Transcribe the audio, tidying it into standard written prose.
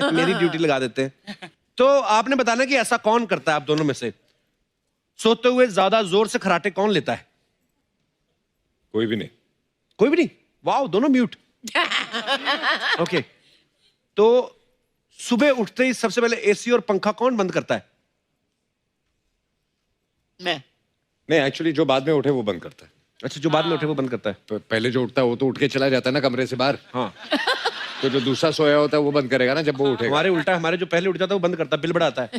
मेरी ड्यूटी लगा देते हैं। तो आपने बताना कि ऐसा कौन करता है आप दोनों में से, सोते हुए ज्यादा जोर से खराटे कौन लेता है? कोई भी नहीं। कोई भी नहीं? वाओ, दोनों म्यूट। ओके, तो सुबह उठते ही सबसे पहले एसी और पंखा कौन बंद करता है? मैं। नहीं, एक्चुअली जो बाद में उठे वो बंद करता है। अच्छा, जो बाद में उठे वो बंद करता है। पहले जो उठता है वो तो उठ के चला जाता है ना कमरे से बाहर। हाँ, तो जो दूसरा सोया होता है वो बंद करेगा ना जब वो उठेगा। हमारे उल्टा, हमारे जो पहले उठ जाता है वो बंद करता है, बिल बढ़ाता है।